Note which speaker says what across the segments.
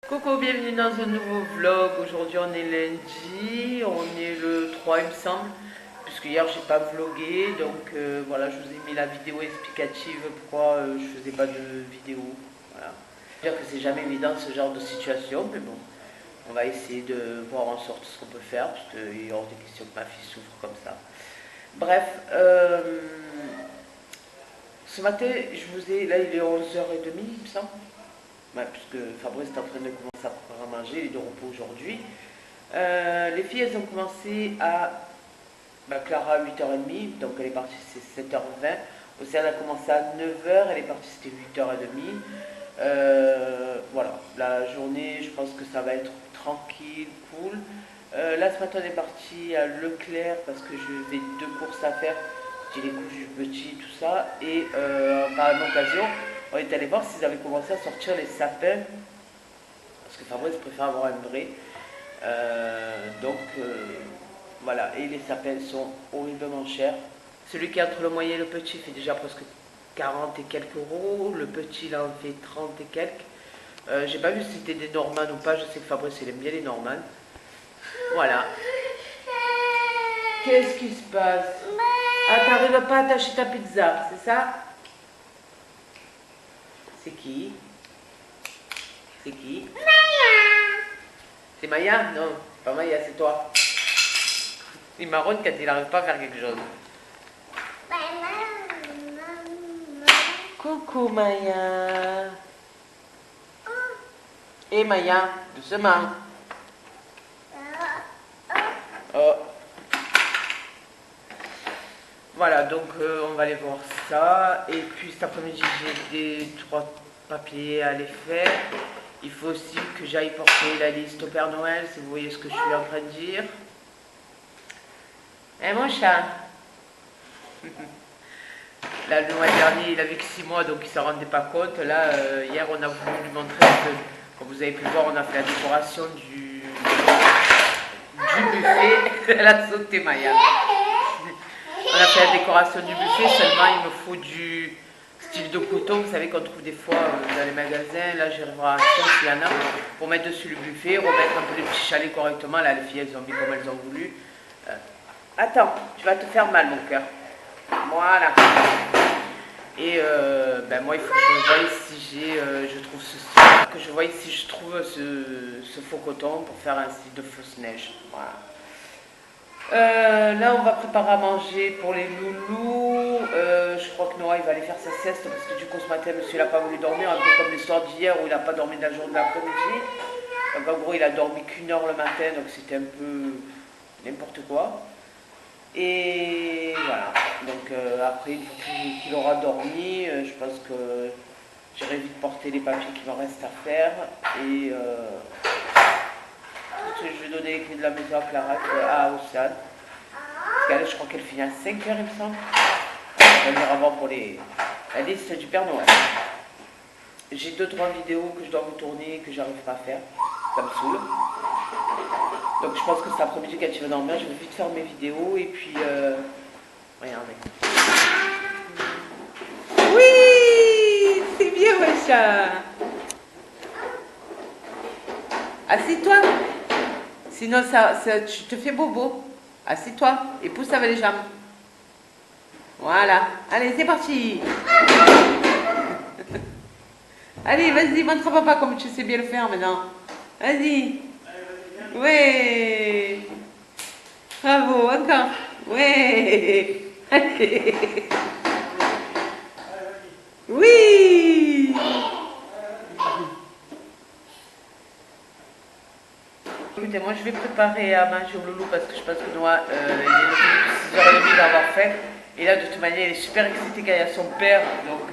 Speaker 1: Coucou, bienvenue dans un nouveau vlog. Aujourd'hui on est lundi, on est le 3 il me semble, puisque hier j'ai pas vlogué, donc voilà, je vous ai mis la vidéo explicative pourquoi je faisais pas de vidéo. Voilà. Je veux dire que c'est jamais évident ce genre de situation, mais bon, on va essayer de voir en sorte ce qu'on peut faire, parce qu'il est hors de question que ma fille souffre comme ça. Bref, ce matin, je vous ai, là il est 11h30 il me semble. Ouais, puisque Fabrice est en train de commencer à préparer à manger, il est de repos aujourd'hui. Les filles, elles ont commencé à Clara à 8h30, donc elle est partie, c'est 7h20. Océane a commencé à 9h, elle est partie, c'était 8h30. Voilà, la journée, je pense que ça va être tranquille, cool. Là, ce matin, on est parti à Leclerc parce que je vais 2 courses à faire. J'ai les couches du petit, tout ça. Et par une occasion, on est allé voir s'ils avaient commencé à sortir les sapins. Parce que Fabrice préfère avoir un vrai. Voilà, et les sapins sont horriblement chers. Celui qui est entre le moyen et le petit fait déjà presque 40 et quelques euros. Le petit là en fait 30 et quelques. J'ai pas vu si c'était des Normands ou pas. Je sais que Fabrice il aime bien les Normands. Voilà. Qu'est-ce qui se passe? Ah, t'arrives pas à attacher ta pizza, c'est ça? C'est qui? C'est qui? C'est Maya? Non, c'est pas Maya, c'est toi. Il marronne quand il n'arrive pas à faire quelque chose. Coucou Maya. Et Maya, doucement. Oh. Voilà, donc on va aller voir ça. Et puis cet après-midi, j'ai 3 papiers à aller faire. Il faut aussi que j'aille porter la liste au Père Noël, si vous voyez ce que je suis en train de dire. Eh mon chat. Là, le mois dernier, il avait que 6 mois, donc il ne s'en rendait pas compte. Là, hier, on a voulu lui montrer que, comme vous avez pu voir, on a fait la décoration du buffet. Elle a sauté, Maya. On a fait la décoration du buffet, seulement il me faut du style de coton, vous savez qu'on trouve des fois dans les magasins. Là, j'arriverai à acheter s'il y en a, pour mettre dessus le buffet, remettre un peu les petits chalets correctement. Là, les filles, elles ont mis comme elles ont voulu. Attends, tu vas te faire mal, mon cœur. Voilà. Et moi, il faut que je voie si je trouve que je voie si je trouve ce faux coton pour faire un style de fausse neige. Voilà. Là, on va préparer à manger pour les loulous. Je crois que Noah, il va aller faire sa sieste parce que du coup, ce matin, monsieur, il n'a pas voulu dormir, un peu comme l'histoire d'hier où il n'a pas dormi de la journée de l'après-midi. Donc, en gros, il a dormi qu'1 heure le matin, donc c'était un peu n'importe quoi. Et voilà. Donc, après, une fois qu'il aura dormi, je pense que j'irai vite porter les papiers qui m'en restent à faire. Et je vais donner les clés de la maison à Clara, à Océane. Parce qu'elle, je crois qu'elle finit à 5h, il me semble. On va venir avant pour la liste du Père Noël. J'ai 2-3 vidéos que je dois vous tourner et que j'arrive pas à faire. Ça me saoule. Donc je pense que cet après-midi, quand tu vas dormir, je vais vite faire mes vidéos et puis... regardez. Oui, c'est bien, ma chat. Assieds-toi. Sinon, tu te fais bobo. Assieds-toi et pousse avec les jambes. Voilà. Allez, c'est parti. Allez, vas-y, montre à papa comme tu sais bien le faire maintenant. Vas-y. Ouais. Bravo, encore. Ouais. Allez. Oui. Écoutez, moi je vais préparer à manger au loulou parce que je pense que Noah, il est depuis 6h30 d'avoir faim. Et là, de toute manière, il est super excité quand il y a son père. Donc,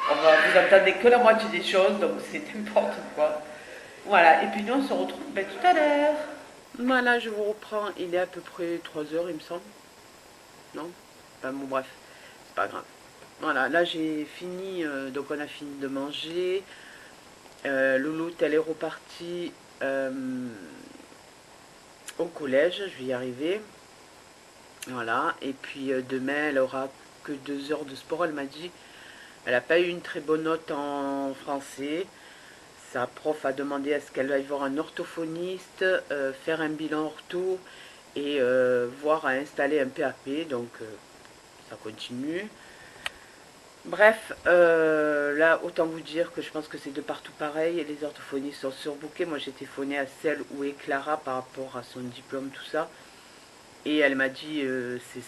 Speaker 1: vous entendez que la moitié des choses, donc c'est n'importe quoi. Voilà, et puis nous, on se retrouve tout à l'heure. Voilà, je vous reprends. Il est à peu près 3h, il me semble. Non? Bon, bref, c'est pas grave. Voilà, là j'ai fini, donc on a fini de manger. Loulou, elle est repartie au collège, je vais y arriver. Voilà, et puis demain elle aura que 2 heures de sport, elle m'a dit. Elle n'a pas eu une très bonne note en français. sa prof a demandé à ce qu'elle aille voir un orthophoniste, faire un bilan ortho et voir à installer un PAP, donc ça continue. Bref, là, autant vous dire que je pense que c'est de partout pareil, les orthophonistes sont surbookés. Moi, j'ai téléphoné à celle où est Clara par rapport à son diplôme, tout ça. Et elle m'a dit,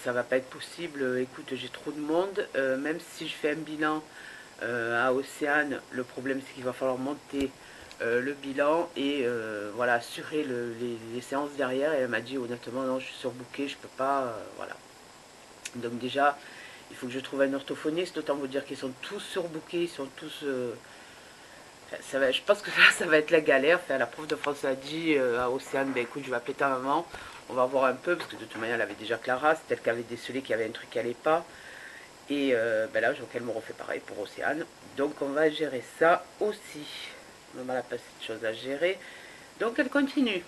Speaker 1: ça va pas être possible, écoute, j'ai trop de monde, même si je fais un bilan à Océane, le problème c'est qu'il va falloir monter le bilan et voilà, assurer les séances derrière. Et elle m'a dit, honnêtement, non, je suis surbookée, je peux pas, voilà. Donc déjà, il faut que je trouve un orthophoniste, autant vous dire qu'ils sont tous surbookés, ils sont tous... ça va, je pense que là, ça va être la galère. Enfin, la prof de français a dit à Océane, ben écoute, je vais appeler ta maman, on va voir un peu, parce que de toute manière, elle avait déjà Clara, c'est elle qui avait décelé qu'il y avait un truc qui allait pas. Et ben là, donc elle me refait pareil pour Océane. Donc on va gérer ça aussi. On a pas cette chose à gérer. Donc elle continue.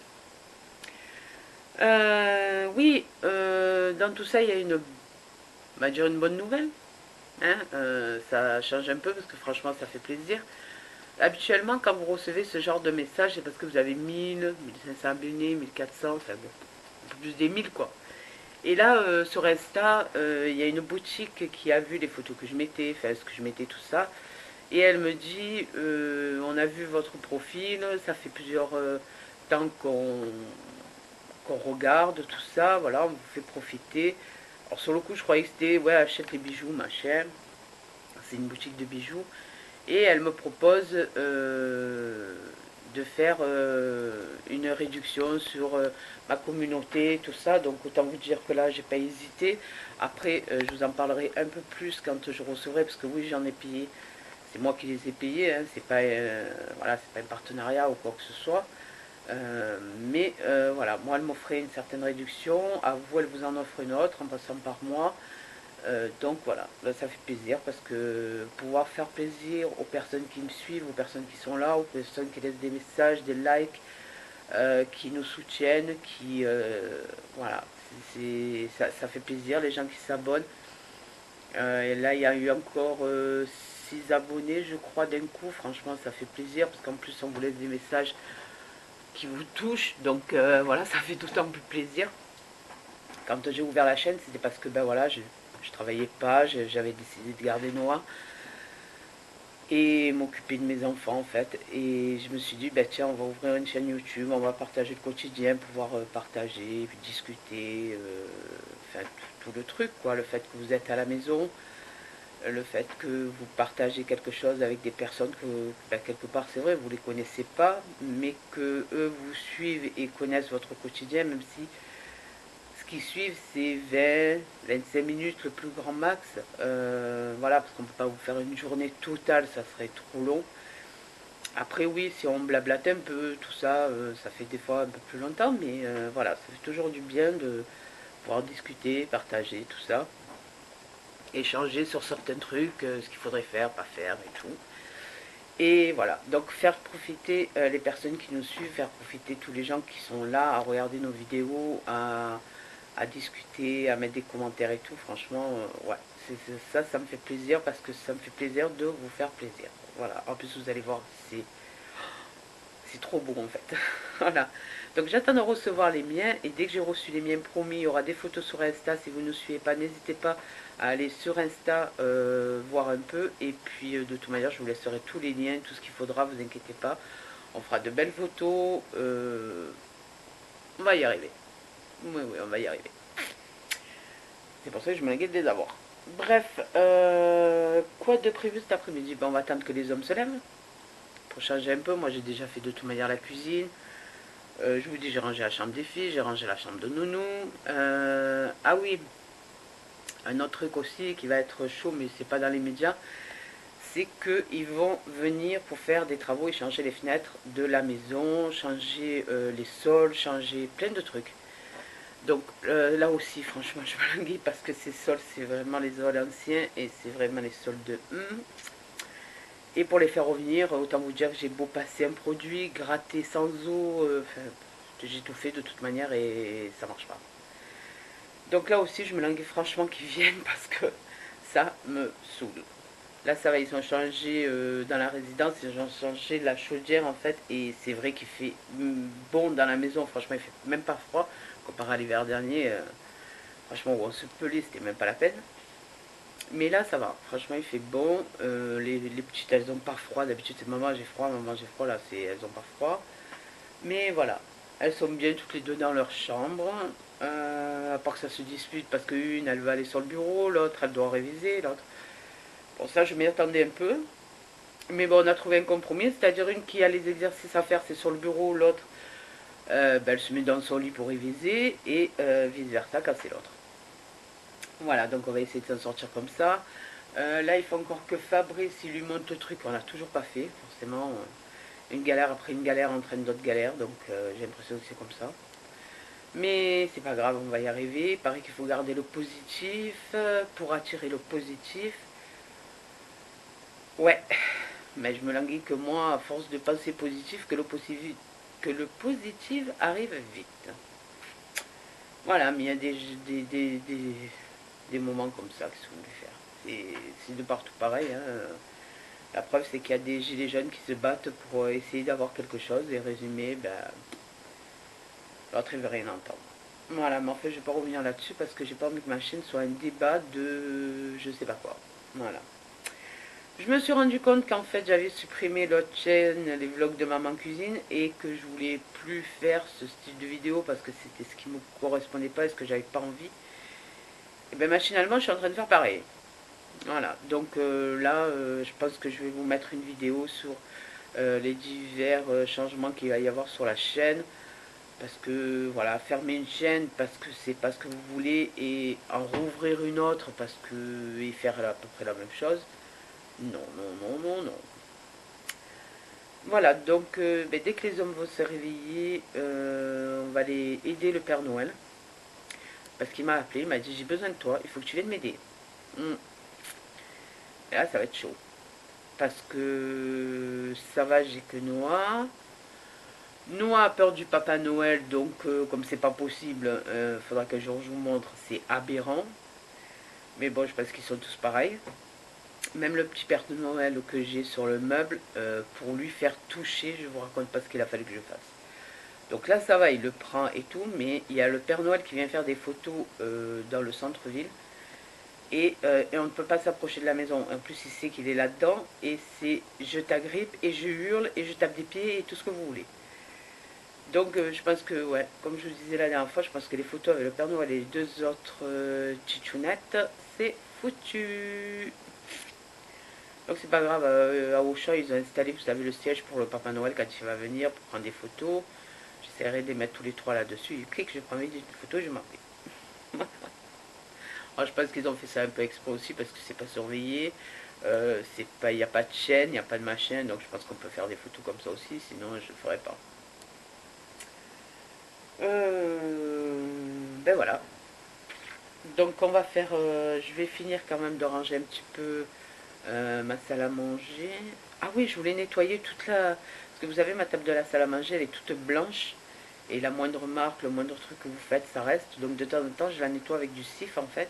Speaker 1: Oui, dans tout ça, il y a une, on va dire une bonne nouvelle. Hein, ça change un peu parce que franchement, ça fait plaisir. Habituellement, quand vous recevez ce genre de message, c'est parce que vous avez 1000, 1500 abonnés, 1400, enfin bon, un peu plus des 1000 quoi. Et là, sur Insta, il y a une boutique qui a vu les photos que je mettais, enfin ce que je mettais, tout ça. Et elle me dit, on a vu votre profil, ça fait plusieurs temps qu'on regarde, tout ça, voilà, on vous fait profiter. Alors sur le coup, je croyais que c'était, ouais, achète les bijoux, machin. C'est une boutique de bijoux. Et elle me propose de faire une réduction sur ma communauté, tout ça. Donc autant vous dire que là, j'ai pas hésité. Après, je vous en parlerai un peu plus quand je recevrai, parce que oui, j'en ai payé. C'est moi qui les ai payés, hein. C'est pas, voilà, c'est pas un partenariat ou quoi que ce soit. Mais voilà, moi, elle m'offrait une certaine réduction. À vous, elle vous en offre une autre en passant par moi. Donc voilà, là, ça fait plaisir parce que pouvoir faire plaisir aux personnes qui me suivent, aux personnes qui sont là, aux personnes qui laissent des messages, des likes, qui nous soutiennent, qui voilà, ça fait plaisir, les gens qui s'abonnent. Et là, il y a eu encore 6 abonnés, je crois, d'un coup. Franchement, ça fait plaisir parce qu'en plus, on vous laisse des messages qui vous touchent. Donc voilà, ça fait d'autant plus plaisir. Quand j'ai ouvert la chaîne, c'était parce que ben voilà, je travaillais pas, j'avais décidé de garder Noah et m'occuper de mes enfants en fait. Et je me suis dit, bah tiens, on va ouvrir une chaîne YouTube, on va partager le quotidien, pouvoir partager, discuter, enfin tout le truc quoi, le fait que vous êtes à la maison, le fait que vous partagez quelque chose avec des personnes que, ben, quelque part c'est vrai, vous les connaissez pas, mais que eux vous suivent et connaissent votre quotidien, même si qui suivent, c'est 20, 25 minutes le plus grand max. Voilà, parce qu'on ne peut pas vous faire une journée totale, ça serait trop long. Après, oui, si on blablate un peu, tout ça, ça fait des fois un peu plus longtemps, mais voilà, ça fait toujours du bien de pouvoir discuter, partager, tout ça. Échanger sur certains trucs, ce qu'il faudrait faire, pas faire et tout. Et voilà, donc faire profiter les personnes qui nous suivent, faire profiter tous les gens qui sont là à regarder nos vidéos, à discuter, à mettre des commentaires et tout. Franchement, ouais, ça me fait plaisir parce que ça me fait plaisir de vous faire plaisir. Voilà, en plus vous allez voir, c'est trop beau en fait. Voilà, donc j'attends de recevoir les miens et dès que j'ai reçu les miens, promis, il y aura des photos sur Insta. Si vous ne nous suivez pas, n'hésitez pas à aller sur Insta voir un peu. Et puis de toute manière, je vous laisserai tous les liens, tout ce qu'il faudra, vous inquiétez pas. On fera de belles photos. On va y arriver. Oui, oui, on va y arriver. C'est pour ça que je m'inquiète de les avoir. Bref, quoi de prévu cet après-midi? Ben, on va attendre que les hommes se lèvent pour changer un peu. Moi, j'ai déjà fait de toute manière la cuisine. Je vous dis, j'ai rangé la chambre des filles, j'ai rangé la chambre de Nounou. Ah oui, un autre truc aussi qui va être chaud, mais c'est pas dans les médias, c'est qu'ils vont venir pour faire des travaux et changer les fenêtres de la maison, changer les sols, changer plein de trucs. Donc là aussi, franchement, je me languis parce que ces sols, c'est vraiment les sols anciens et c'est vraiment les sols de Et pour les faire revenir, autant vous dire que j'ai beau passer un produit, gratter sans eau, j'ai tout fait de toute manière et ça marche pas. Donc là aussi, je me languis franchement qu'ils viennent parce que ça me saoule. Là, ça va, ils ont changé dans la résidence, ils ont changé la chaudière en fait. Et c'est vrai qu'il fait bon dans la maison. Franchement, il fait même pas froid. Comparé à l'hiver dernier, franchement, où on se pelait, c'était même pas la peine. Mais là, ça va. Franchement, il fait bon. Les petites, elles ont pas froid. D'habitude, c'est maman, j'ai froid, maman, j'ai froid. Là, elles ont pas froid. Mais voilà. Elles sont bien toutes les deux dans leur chambre. À part que ça se dispute parce qu'une, elle va aller sur le bureau, l'autre, elle doit réviser, l'autre. Bon, ça, je m'y attendais un peu. Mais bon, on a trouvé un compromis, c'est-à-dire une qui a les exercices à faire, c'est sur le bureau, l'autre, ben, elle se met dans son lit pour réviser, et vice-versa quand c'est l'autre. Voilà, donc on va essayer de s'en sortir comme ça. Là, il faut encore que Fabrice, il lui monte le truc, on l'a toujours pas fait, forcément. Une galère après une galère entraîne d'autres galères, donc j'ai l'impression que c'est comme ça. Mais c'est pas grave, on va y arriver. Il paraît qu'il faut garder le positif pour attirer le positif. Ouais, mais je me languis que moi, à force de penser positif, que le positif arrive vite. Voilà, mais il y a des moments comme ça qui sont faire. C'est de partout pareil. Hein. La preuve, c'est qu'il y a des gilets jaunes qui se battent pour essayer d'avoir quelque chose. Et résumé, ben, l'autre, il veut rien entendre. Voilà, mais en fait, je ne vais pas revenir là-dessus parce que j'ai pas envie que ma chaîne soit un débat de je sais pas quoi. Voilà. Je me suis rendu compte qu'en fait j'avais supprimé l'autre chaîne, les vlogs de maman cuisine, et que je voulais plus faire ce style de vidéo parce que c'était ce qui me correspondait pas et ce que j'avais pas envie. Et bien machinalement je suis en train de faire pareil. Voilà, donc là je pense que je vais vous mettre une vidéo sur les divers changements qu'il va y avoir sur la chaîne. Parce que voilà, fermer une chaîne parce que c'est pas ce que vous voulez et en rouvrir une autre parce que et faire à peu près la même chose. Non, non, non, non, non. Voilà, donc ben, dès que les hommes vont se réveiller, on va aller aider le Père Noël. Parce qu'il m'a appelé, il m'a dit j'ai besoin de toi, il faut que tu viennes m'aider. Et là, ça va être chaud. Parce que ça va, j'ai que Noah. Noah a peur du Papa Noël, donc comme c'est pas possible, faudra qu'un jour je vous montre, c'est aberrant. Mais bon, je pense qu'ils sont tous pareils. Même le petit Père de Noël que j'ai sur le meuble, pour lui faire toucher, je vous raconte pas ce qu'il a fallu que je fasse. Donc là, ça va, il le prend et tout, mais il y a le Père Noël qui vient faire des photos dans le centre-ville. Et on ne peut pas s'approcher de la maison. En plus, il sait qu'il est là-dedans. Et c'est je t'agrippe et je hurle et je tape des pieds et tout ce que vous voulez. Donc je pense que, ouais, comme je vous disais la dernière fois, je pense que les photos avec le Père Noël et les deux autres tchitchounettes, c'est foutu. Donc c'est pas grave, à Auchan, ils ont installé, vous savez, le siège pour le Papa Noël quand il va venir pour prendre des photos. J'essaierai de les mettre tous les trois là-dessus. Il clique, je prends une photo, je m'en vais. Alors, je pense qu'ils ont fait ça un peu exprès aussi parce que c'est pas surveillé. Il n'y a pas de chaîne, il n'y a pas de machin, donc je pense qu'on peut faire des photos comme ça aussi, sinon je ne ferai pas. Ben voilà. Donc on va faire, je vais finir quand même de ranger un petit peu ma salle à manger. Ah oui, je voulais nettoyer toute la... Parce que vous savez, ma table de la salle à manger, elle est toute blanche. Et la moindre marque, le moindre truc que vous faites, ça reste. Donc de temps en temps, je la nettoie avec du cif en fait.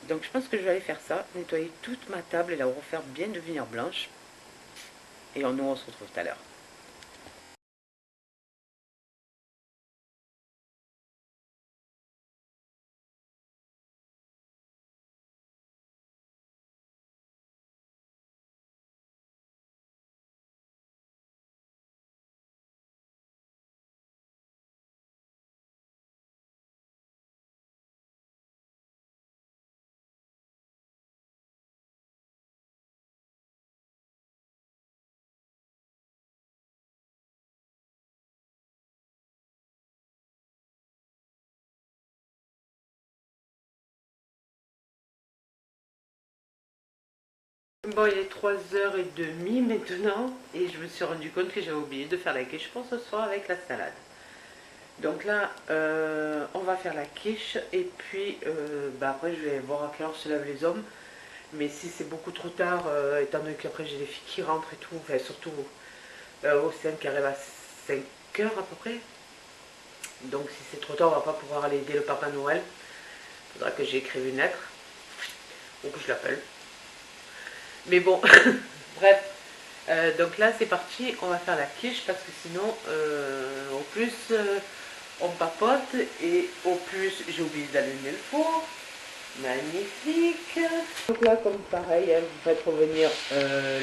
Speaker 1: Donc je pense que je vais aller faire ça, nettoyer toute ma table et la refaire bien devenir blanche. Et nous, on se retrouve tout à l'heure. Bon, il est 3h30 maintenant et je me suis rendu compte que j'avais oublié de faire la quiche pour ce soir avec la salade. Donc là, on va faire la quiche et puis bah après je vais voir à quelle heure se lèvent les hommes. Mais si c'est beaucoup trop tard, étant donné qu'après j'ai des filles qui rentrent et tout, enfin surtout Océane qui arrive à 5h à peu près. Donc si c'est trop tard, on va pas pouvoir aller aider le Papa Noël. Il faudra que j'écrive une lettre ou que je l'appelle. Mais bon, bref. Donc là, c'est parti. On va faire la quiche parce que sinon, au plus, on papote. Et au plus, j'ai oublié d'allumer le four. Magnifique. Donc là, comme pareil, hein, vous faites revenir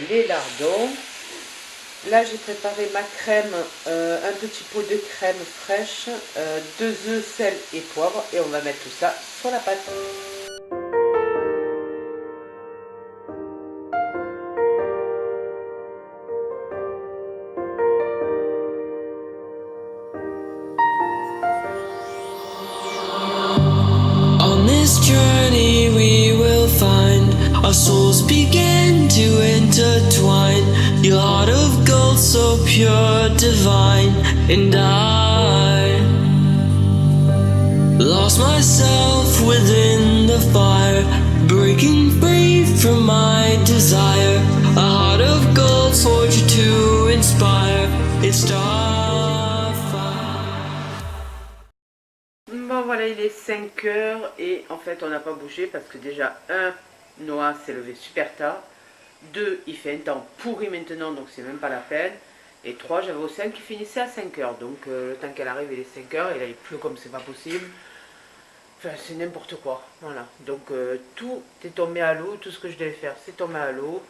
Speaker 1: les lardons. Là, j'ai préparé ma crème, un petit pot de crème fraîche, 2 œufs, sel et poivre. Et on va mettre tout ça sur la pâte.
Speaker 2: On this journey we will find our souls begin to intertwine. Your heart of gold so pure, divine. And I lost myself within the fire, breaking free from my desire. A heart of gold forged to inspire. It's starfire.
Speaker 1: Bon voilà, il est 5 heures et en fait on n'a pas bougé parce que déjà Noah s'est levé super tard. 2, il fait un temps pourri maintenant donc c'est même pas la peine. Et 3, j'avais aussi un qui finissait à 5 heures. Donc le temps qu'elle arrive il est 5 heures et là il pleut comme c'est pas possible. Enfin c'est n'importe quoi. Voilà. Donc tout est tombé à l'eau, tout ce que je devais faire c'est tombé à l'eau.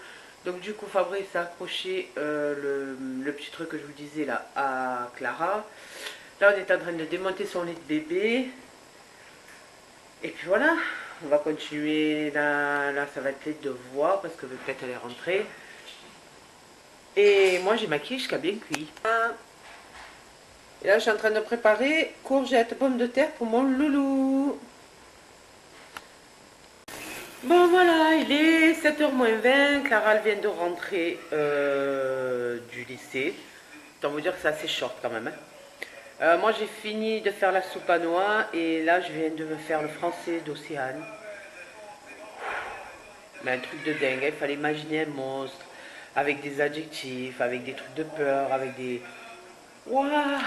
Speaker 1: Donc du coup Fabrice a accroché le petit truc que je vous disais là à Clara. Là on est en train de démonter son lit de bébé. Et puis voilà, on va continuer, là ça va être les devoirs parce que peut-être elle est rentrée. Et moi j'ai ma quiche qui a bien cuit. Et là je suis en train de préparer courgettes, pommes de terre pour mon loulou. Bon voilà, il est 7h moins 20, Clara elle vient de rentrer du lycée. Autant vous dire que c'est assez short quand même. Hein. Moi j'ai fini de faire la soupe à noix et là je viens de me faire le français d'Océane. Mais un truc de dingue, il fallait imaginer un monstre avec des adjectifs, avec des trucs de peur, avec des... Waouh.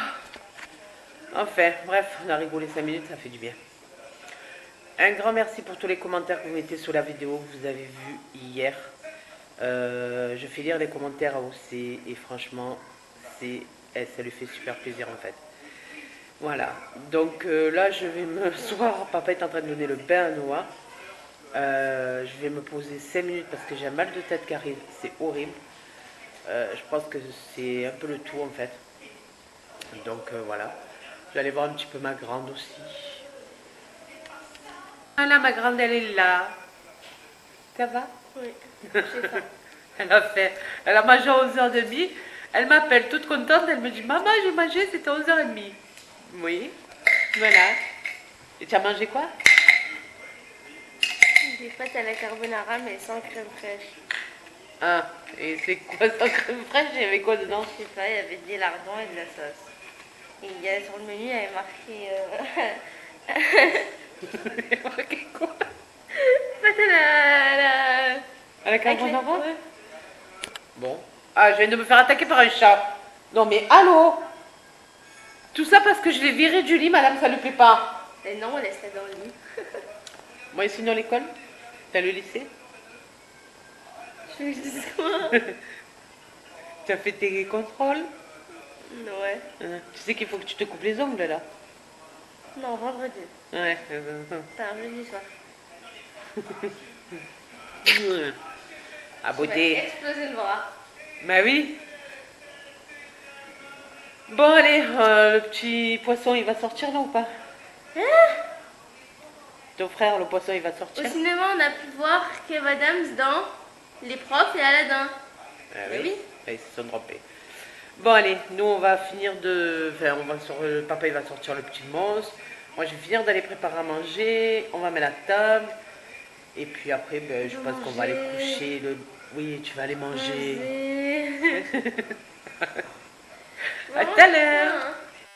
Speaker 1: Enfin, bref, on a rigolé 5 minutes, ça fait du bien. Un grand merci pour tous les commentaires que vous mettez sous la vidéo que vous avez vue hier. Je fais lire les commentaires à OC et franchement, ça lui fait super plaisir en fait. Voilà, donc là je vais me soir, papa est en train de donner le bain à Noah. Je vais me poser 5 minutes parce que j'ai un mal de tête qui arrive, c'est horrible. Je pense que c'est un peu le tout en fait. Donc voilà, je vais aller voir un petit peu ma grande aussi. Voilà, ma grande elle est là. Ça va?
Speaker 3: Oui, c'est ça.
Speaker 1: Elle a mangé à 11h30. Elle m'appelle toute contente, elle me dit maman j'ai mangé, c'était 11h30. Oui, voilà. Et tu as mangé quoi?
Speaker 3: Des pâtes à la carbonara, mais sans crème fraîche.
Speaker 1: Ah, et c'est quoi sans crème fraîche? Il y avait quoi dedans?
Speaker 3: Je sais pas, il y avait des lardons et de la sauce. Et il y a, sur le menu, il y avait marqué...
Speaker 1: Il y a marqué quoi?
Speaker 3: Pâtes
Speaker 1: À la carbonara?
Speaker 3: Ouais.
Speaker 1: Bon. Ah, je viens de me faire attaquer par un chat. Non mais allô? Tout ça parce que je l'ai viré du lit, madame, ça ne le fait pas.
Speaker 3: Et non, on laisse ça dans le lit.
Speaker 1: Moi, ici dans l'école, t'as le lycée.
Speaker 3: Je me dis quoi?
Speaker 1: Tu as fait tes contrôles.
Speaker 3: Ouais.
Speaker 1: Tu sais qu'il faut que tu te coupes les ongles là.
Speaker 3: Non, vendredi.
Speaker 1: Ouais.
Speaker 3: C'est un jeudi soir.
Speaker 1: À
Speaker 3: Je vais
Speaker 1: beauté.
Speaker 3: exploser le bras.
Speaker 1: Bah oui. Bon allez, le petit poisson il va sortir là ou pas?
Speaker 3: Hein?
Speaker 1: Ton frère, le poisson il va
Speaker 3: Au
Speaker 1: sortir?
Speaker 3: cinéma, on a pu voir Kev Adams dans Les Profs et Aladdin.
Speaker 1: Ah
Speaker 3: Mais oui.
Speaker 1: Ah, ils se sont trompés. Bon allez, nous on va finir de... Enfin, papa il va sortir le petit monstre. Moi je vais finir d'aller préparer à manger. On va mettre la table. Et puis après, ben, je pense qu'on va aller coucher. Oui, tu vas aller manger. À tout à l'heure.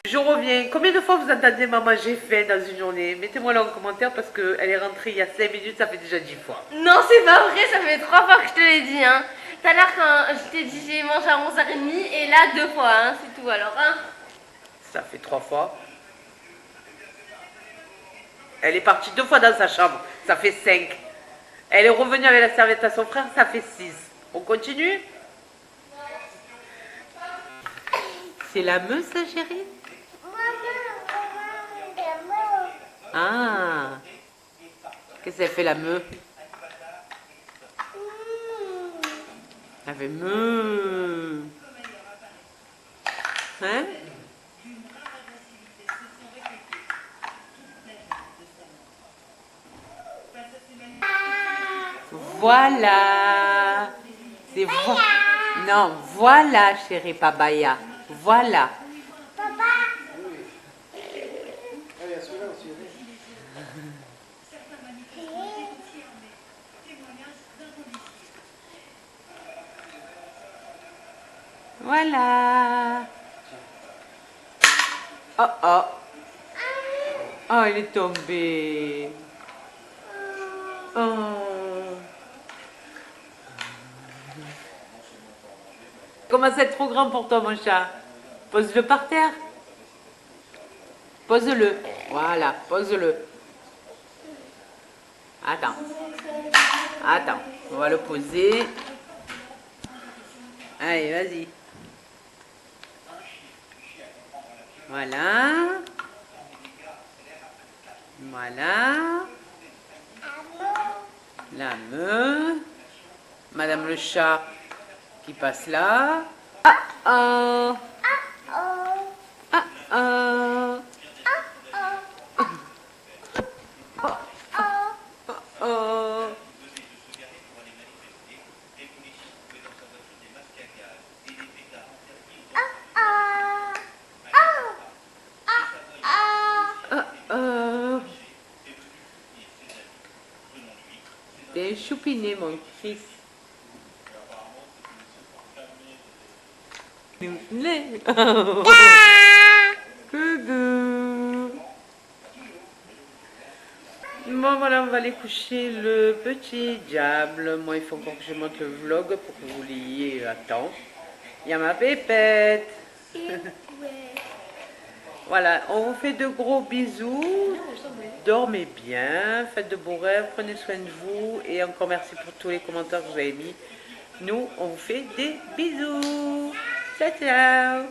Speaker 1: Je reviens. Combien de fois vous entendez maman j'ai faim dans une journée? Mettez-moi là en commentaire parce qu'elle est rentrée il y a 5 minutes, ça fait déjà 10 fois.
Speaker 3: Non, c'est pas vrai, ça fait 3 fois que je te l'ai dit. Hein. Tout à l'heure, quand je t'ai dit j'ai mangé à 11h30, et là 2 fois, hein, c'est tout. Alors, hein.
Speaker 1: Ça fait 3 fois. Elle est partie 2 fois dans sa chambre, ça fait 5. Elle est revenue avec la serviette à son frère, ça fait 6. On continue? C'est la meuse, ça, chérie? Ah. Qu'est-ce qu'elle fait, la meuf? Elle fait meuh. Hein? Voilà. C'est non, voilà, chérie Pabaya. Voilà. Voilà. Oh oh. Oh, il est tombé. Oh. Comment c'est trop grand pour toi, mon chat? Pose-le par terre. Pose-le. Voilà, pose-le. Attends. Attends, on va le poser. Allez, vas-y. Voilà. Voilà. La meuf. Madame le chat qui passe là. Ah oh. Ah oh. Oh. T'es choupiné, mon fils. Coucou. Bon, voilà, on va aller coucher le petit diable. Moi, il faut encore que je monte le vlog pour que vous l'ayez à temps. Il y a ma pépette. Voilà, on vous fait de gros bisous. Dormez bien, faites de beaux rêves, prenez soin de vous. Et encore merci pour tous les commentaires que vous avez mis. Nous, on vous fait des bisous. Ciao, ciao.